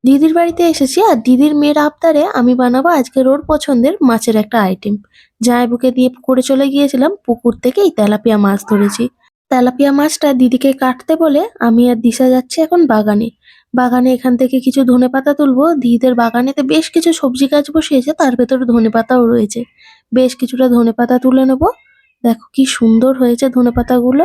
দিদির বাড়িতে এসেছি আর দিদির মেয়ের আবদারে আমি বানাবো আজকের ওর পছন্দের মাছের একটা আইটেম। জামাইবাবুকে দিয়ে করে চলে গিয়েছিলাম পুকুর থেকে এই তেলাপিয়া মাছ ধরেছি। তেলাপিয়া মাছটা দিদিকে কাটতে বলে আমি আর দিশা যাচ্ছি এখন বাগানে। বাগানে এখান থেকে কিছু ধনেপাতা তুলবো। দিদিদের বাগানেতে বেশ কিছু সবজি গাছ বসিয়েছে, তার ভেতরে ধনেপাতাও রয়েছে। বেশ কিছুটা ধনেপাতা তুলে নেবো। দেখো কি সুন্দর হয়েছে ধনেপাতাগুলো।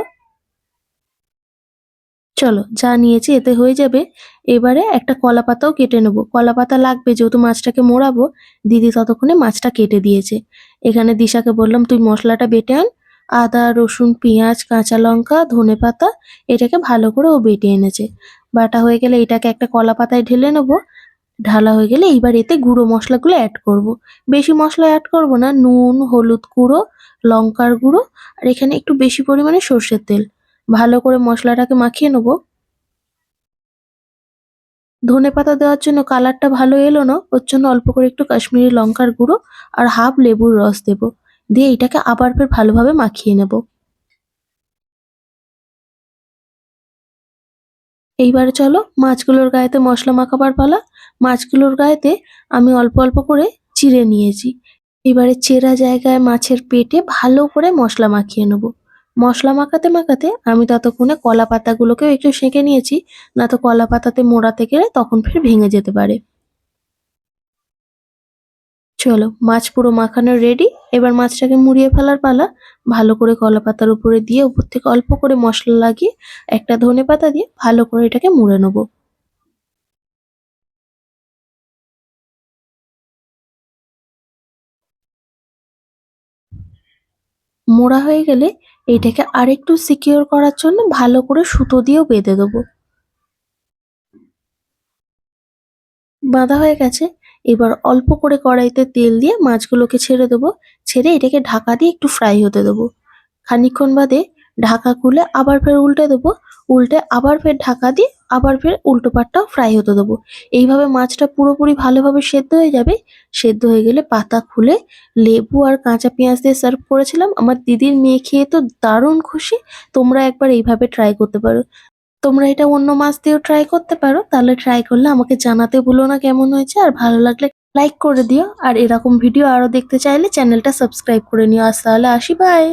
চলো যা নিয়েছি এতে হয়ে যাবে। এবারে একটা কলা পাতাও কেটে নেবো। কলা পাতা লাগবে যেহেতু মাছটাকে মোড়াবো। দিদি ততক্ষণে মাছটা কেটে দিয়েছে। এখানে দিশাকে বললাম তুই মশলাটা বেটে আন। আদা, রসুন, পেঁয়াজ, কাঁচা লঙ্কা, ধনেপাতা এটাকে ভালো করে ও বেটে এনেছে। বাটা হয়ে গেলে এটাকে একটা কলা পাতায় ঢেলে নেবো। ঢালা হয়ে গেলে এইবার এতে গুঁড়ো মশলাগুলো অ্যাড করব। বেশি মশলা অ্যাড করব না, নুন, হলুদ গুঁড়ো, লঙ্কার গুঁড়ো আর এখানে একটু বেশি পরিমাণে সর্ষের তেল। ভালো করে মশলাটাকে মাখিয়ে নেবো। ধনেপাতা দেওয়ার জন্য কালারটা ভালো এলো না, ওর জন্য অল্প করে একটু কাশ্মীরি লঙ্কার গুঁড়ো আর হাফ লেবুর রস দেবো। দিয়ে এটাকে আবার ফের ভালোভাবে মাখিয়ে নেব। এইবারে চলো মাছগুলোর গায়েতে মশলা মাখাবার পালা। মাছগুলোর গায়েতে আমি অল্প অল্প করে চিড়ে নিয়েছি। এবারে চেরা জায়গায় মাছের পেটে ভালো করে মশলা মাখিয়ে নেব। মশলা মাখাতে মাখাতে আমি ততক্ষণে কলা পাতাগুলোকেও একটু সেঁকে নিয়েছি, না তো কলা পাতাতে মোড়াতে গেলে তখন ফের ভেঙে যেতে পারে। চলো মাছ পুরো মাখানো রেডি। এবার মাছটাকে মুড়িয়ে ফেলার পালা। ভালো করে কলা পাতার উপরে দিয়ে উপর থেকে অল্প করে মশলা লাগিয়ে একটা ধনেপাতা দিয়ে ভালো করে এটাকে মুড়ে নেবো। মোড়া হয়ে গেলে এইটাকে আরেকটু সিকিউর করার জন্য ভালো করে সুতো দিয়েও বেঁধে দেবো। বাঁধা হয়ে গেছে। এবার অল্প করে কড়াইতে তেল দিয়ে মাছগুলোকে ছেড়ে দেবো। ছেড়ে এটাকে ঢাকা দিয়ে একটু ফ্রাই হতে দেবো। খানিকক্ষণ বাদে ঢাকা খুলে আবার ফের উল্টে দেবো। উল্টে আবার ফের ঢাকা দিয়ে আবার ফের উল্টো পাটটাও ফ্রাই হতে দেবো। এইভাবে মাছটা পুরোপুরি ভালোভাবে সেদ্ধ হয়ে যাবে। সেদ্ধ হয়ে গেলে পাতা খুলে লেবু আর কাঁচা পেঁয়াজ দিয়ে সার্ভ করেছিলাম। আমার দিদির মেয়ে খেয়ে তো দারুণ খুশি। তোমরা একবার এইভাবে ট্রাই করতে পারো। তোমরা এটা অন্য মাছ দিয়েও ট্রাই করতে পারো। তাহলে ট্রাই করলে আমাকে জানাতে ভুলো না কেমন হয়েছে। আর ভালো লাগলে লাইক করে দিও। আর এরকম ভিডিও আরো দেখতে চাইলে চ্যানেলটা সাবস্ক্রাইব করে নিও। আজ তাহলে আসি, বাই।